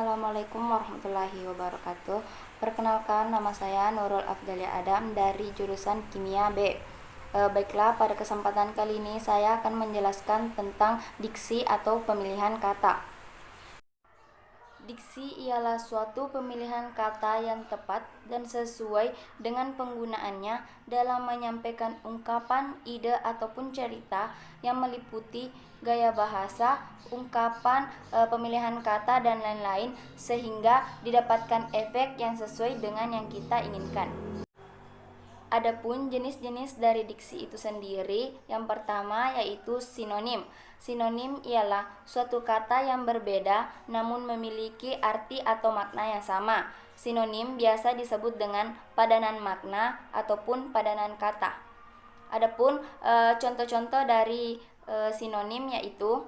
Assalamualaikum warahmatullahi wabarakatuh. Perkenalkan, nama saya Nurul Afdalia Adam dari jurusan Kimia B. Baiklah, pada kesempatan kali ini saya akan menjelaskan tentang diksi atau pemilihan kata. Diksi ialah suatu pemilihan kata yang tepat dan sesuai dengan penggunaannya dalam menyampaikan ungkapan, ide, ataupun cerita yang meliputi gaya bahasa, ungkapan, pemilihan kata, dan lain-lain sehingga didapatkan efek yang sesuai dengan yang kita inginkan. Adapun jenis-jenis dari diksi itu sendiri, yang pertama yaitu sinonim. Sinonim ialah suatu kata yang berbeda namun memiliki arti atau makna yang sama. Sinonim biasa disebut dengan padanan makna ataupun padanan kata. Adapun contoh-contoh dari sinonim yaitu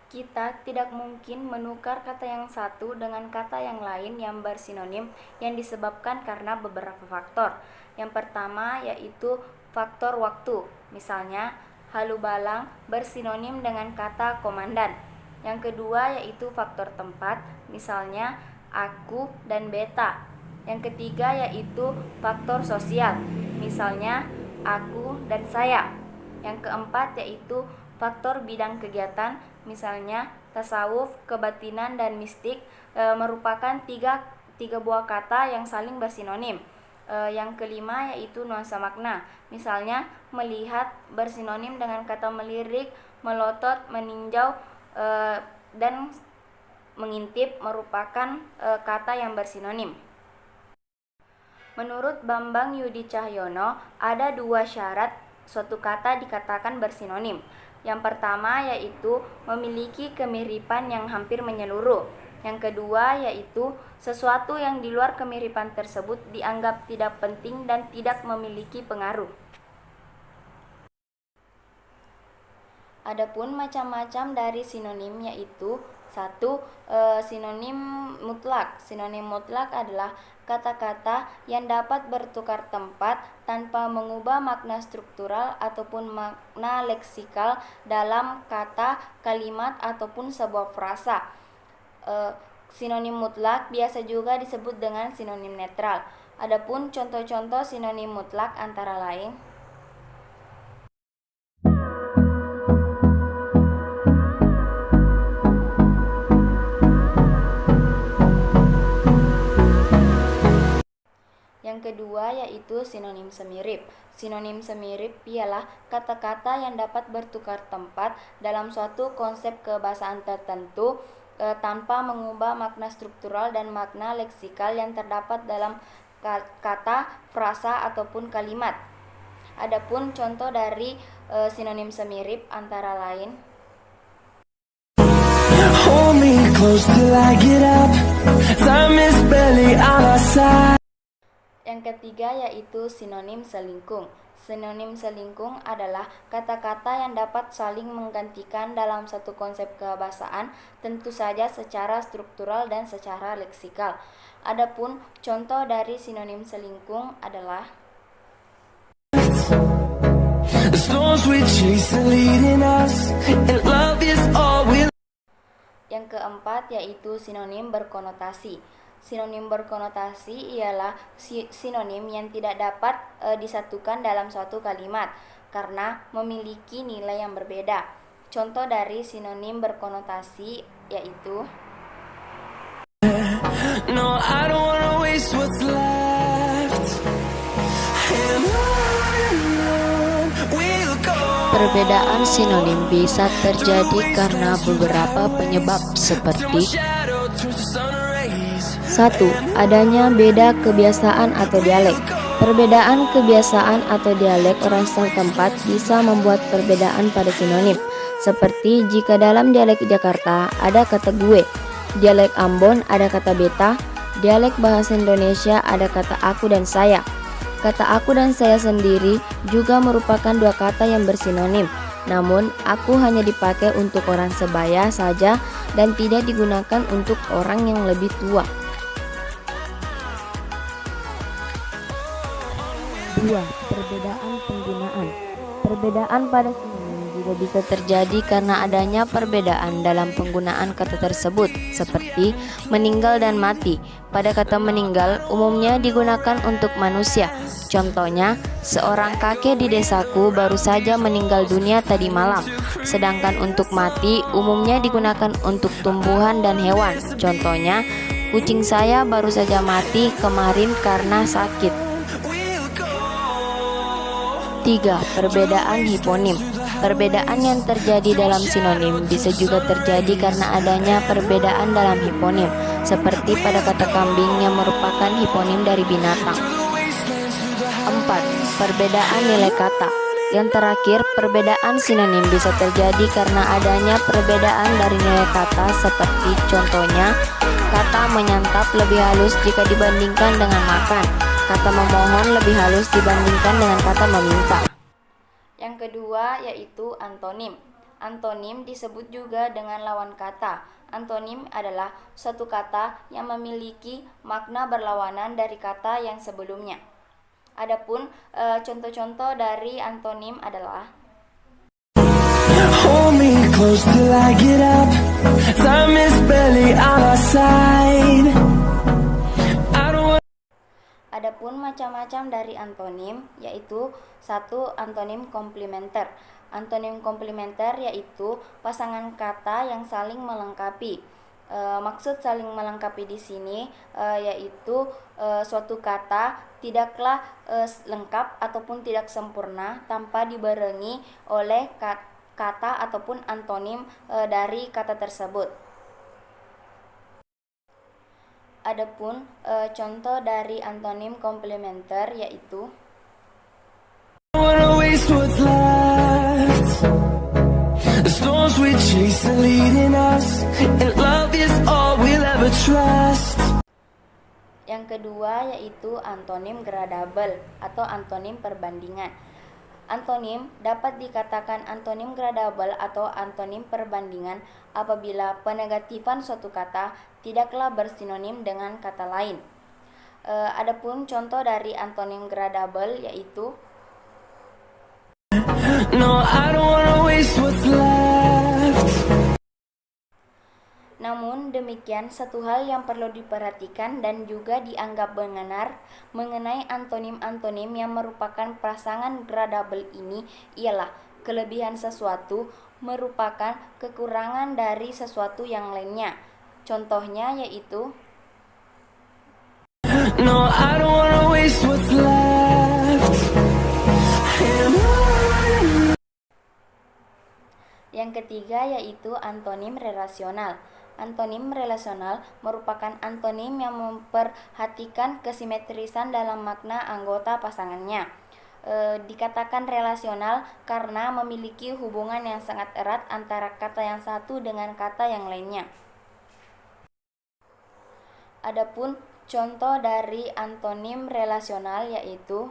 kita tidak mungkin menukar kata yang satu dengan kata yang lain yang bersinonim yang disebabkan karena beberapa faktor. Yang pertama yaitu faktor waktu. Misalnya, halubalang bersinonim dengan kata komandan. Yang kedua yaitu faktor tempat. Misalnya, aku dan beta. Yang ketiga yaitu faktor sosial. Misalnya, aku dan saya. Yang keempat yaitu faktor bidang kegiatan, misalnya tasawuf, kebatinan, dan mistik merupakan tiga buah kata yang saling bersinonim. Yang kelima yaitu nuansa makna, misalnya melihat bersinonim dengan kata melirik, melotot, meninjau, dan mengintip merupakan kata yang bersinonim. Menurut Bambang Yudi Cahyono, ada dua syarat suatu kata dikatakan bersinonim. Yang pertama yaitu memiliki kemiripan yang hampir menyeluruh. Yang kedua yaitu sesuatu yang di luar kemiripan tersebut dianggap tidak penting dan tidak memiliki pengaruh. Adapun macam-macam dari sinonim yaitu satu, sinonim mutlak. Sinonim mutlak adalah kata-kata yang dapat bertukar tempat tanpa mengubah makna struktural ataupun makna leksikal dalam kata, kalimat, ataupun sebuah frasa. Sinonim mutlak biasa juga disebut dengan sinonim netral. Adapun contoh-contoh sinonim mutlak antara lain Yang kedua yaitu sinonim semirip. Sinonim semirip ialah kata-kata yang dapat bertukar tempat dalam suatu konsep kebahasaan tertentu tanpa mengubah makna struktural dan makna leksikal yang terdapat dalam kata, frasa, ataupun kalimat. Adapun contoh dari sinonim semirip antara lain Hold me close till I get up. Time is barely on our side. Yang ketiga yaitu sinonim selingkung. Sinonim selingkung adalah kata-kata yang dapat saling menggantikan dalam satu konsep kebahasaan, tentu saja secara struktural dan secara leksikal. Adapun contoh dari sinonim selingkung adalah Yang keempat yaitu sinonim berkonotasi. Sinonim berkonotasi ialah sinonim yang tidak dapat disatukan dalam suatu kalimat karena memiliki nilai yang berbeda. Contoh dari sinonim berkonotasi yaitu No, I don't wanna waste what's left. Perbedaan sinonim bisa terjadi karena beberapa penyebab seperti 1. Adanya beda kebiasaan atau dialek. Perbedaan kebiasaan atau dialek orang setempat bisa membuat perbedaan pada sinonim. Seperti jika dalam dialek Jakarta ada kata gue, dialek Ambon ada kata beta, dialek bahasa Indonesia ada kata aku dan saya. Kata aku dan saya sendiri juga merupakan dua kata yang bersinonim. Namun, aku hanya dipakai untuk orang sebaya saja dan tidak digunakan untuk orang yang lebih tua. 2. Perbedaan penggunaan. Perbedaan pada sinonim juga bisa terjadi karena adanya perbedaan dalam penggunaan kata tersebut, seperti meninggal dan mati. Pada kata meninggal umumnya digunakan untuk manusia. Contohnya, seorang kakek di desaku baru saja meninggal dunia tadi malam. Sedangkan untuk mati umumnya digunakan untuk tumbuhan dan hewan. Contohnya, kucing saya baru saja mati kemarin karena sakit. 3. Perbedaan hiponim. Perbedaan yang terjadi dalam sinonim bisa juga terjadi karena adanya perbedaan dalam hiponim, seperti pada kata kambing yang merupakan hiponim dari binatang. 4. Perbedaan nilai kata. Yang terakhir, perbedaan sinonim bisa terjadi karena adanya perbedaan dari nilai kata, seperti contohnya, kata menyantap lebih halus jika dibandingkan dengan makan. Kata memohon lebih halus dibandingkan dengan kata meminta. Yang kedua yaitu antonim. Antonim disebut juga dengan lawan kata. Antonim adalah suatu kata yang memiliki makna berlawanan dari kata yang sebelumnya. Adapun contoh-contoh dari antonim adalah Hold me close till I get up. Time is barely on our side. Adapun macam-macam dari antonim yaitu 1. Antonim komplementer. Antonim komplementer yaitu pasangan kata yang saling melengkapi. Maksud saling melengkapi di sini yaitu suatu kata tidaklah lengkap ataupun tidak sempurna tanpa dibarengi oleh kata ataupun antonim dari kata tersebut. Adapun contoh dari antonim komplementer yaitu yang kedua yaitu antonim gradabel atau antonim perbandingan. Antonim dapat dikatakan antonim gradabel atau antonim perbandingan apabila penegatifan suatu kata tidaklah bersinonim dengan kata lain. Adapun contoh dari antonim gradabel yaitu Namun demikian, satu hal yang perlu diperhatikan dan juga dianggap benar mengenai antonim-antonim yang merupakan pasangan gradabel ini ialah kelebihan sesuatu merupakan kekurangan dari sesuatu yang lainnya. Contohnya yaitu Yang ketiga yaitu antonim relasional. Antonim relasional merupakan antonim yang memperhatikan kesimetrisan dalam makna anggota pasangannya. Dikatakan relasional karena memiliki hubungan yang sangat erat antara kata yang satu dengan kata yang lainnya. Adapun contoh dari antonim relasional yaitu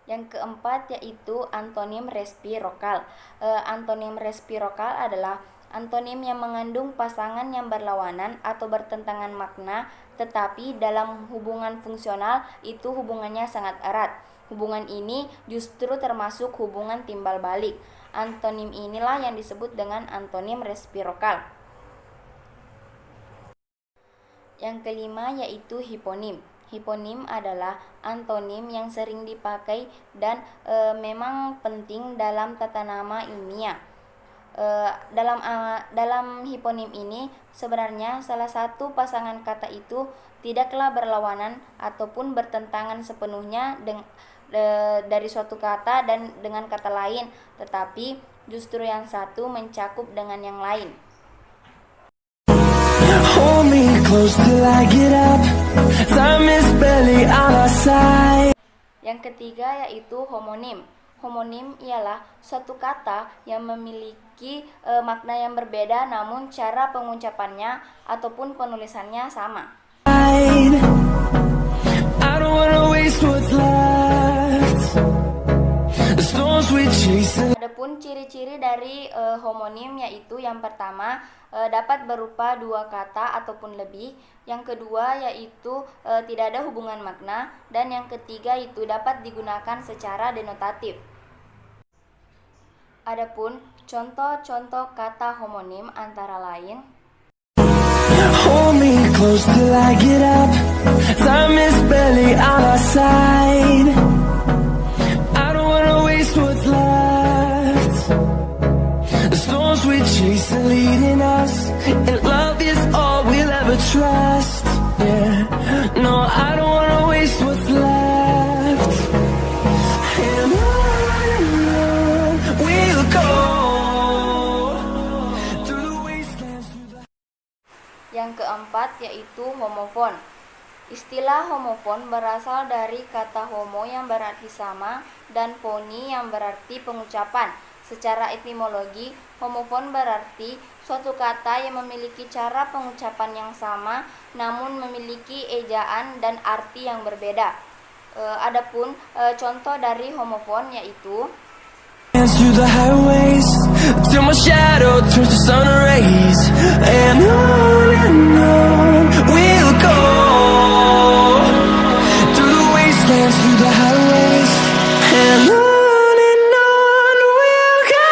Yang keempat yaitu antonim resiprokal. Antonim resiprokal adalah antonim yang mengandung pasangan yang berlawanan atau bertentangan makna, tetapi dalam hubungan fungsional itu hubungannya sangat erat. Hubungan ini justru termasuk hubungan timbal balik. Antonim inilah yang disebut dengan antonim resiprokal. Yang kelima yaitu hiponim. Hiponim adalah antonim yang sering dipakai dan memang penting dalam tata nama ilmiah. Dalam hiponim ini sebenarnya salah satu pasangan kata itu tidaklah berlawanan ataupun bertentangan sepenuhnya dari suatu kata dan dengan kata lain, tetapi justru yang satu mencakup dengan yang lain. Hold me close till I get up. Time is barely on our side. Yang ketiga yaitu homonim. Homonim ialah suatu kata yang memiliki makna yang berbeda namun cara pengucapannya ataupun penulisannya sama. I don't wanna waste what's left. storms we chase. Adapun ciri-ciri dari homonim yaitu yang pertama dapat berupa dua kata ataupun lebih, yang kedua yaitu tidak ada hubungan makna, dan yang ketiga itu dapat digunakan secara denotatif. Adapun contoh-contoh kata homonim antara lain: Hold me close till I get up. Time is barely on our side. I don't wanna waste what's left. The storms we chase are leading us, and love is all we'll ever trust. Yeah, no, I don't wanna waste what's left. And on we'll go through the wastelands, through the... Yang keempat yaitu homofon. Istilah homofon berasal dari kata homo yang berarti sama dan foni yang berarti pengucapan. Secara etimologi, homofon berarti suatu kata yang memiliki cara pengucapan yang sama namun memiliki ejaan dan arti yang berbeda. Adapun contoh dari homofon yaitu Through the highways till my shadow turns to sun rays, and on we'll go through the wastelands, through the highways, and on we'll go.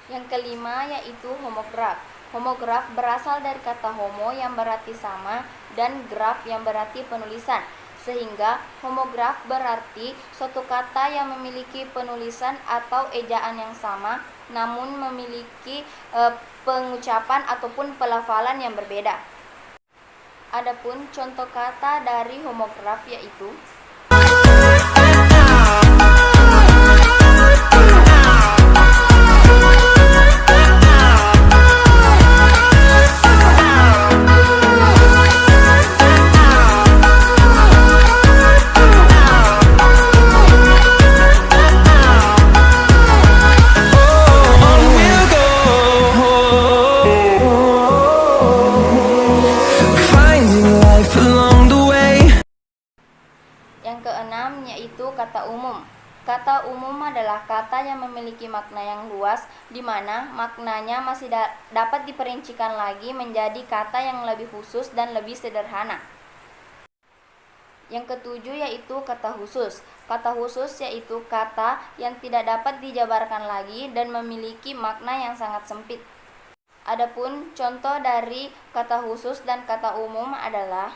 Yang kelima yaitu homograf. Homograf berasal dari kata homo yang berarti sama dan graf yang berarti penulisan. Sehingga homograf berarti suatu kata yang memiliki penulisan atau ejaan yang sama namun memiliki pengucapan ataupun pelafalan yang berbeda. Adapun contoh kata dari homograf yaitu yang keenam yaitu kata umum. Kata umum adalah kata yang memiliki makna yang luas, di mana maknanya masih dapat diperincikan lagi menjadi kata yang lebih khusus dan lebih sederhana. Yang ketujuh yaitu kata khusus. Kata khusus yaitu kata yang tidak dapat dijabarkan lagi dan memiliki makna yang sangat sempit. Adapun contoh dari kata khusus dan kata umum adalah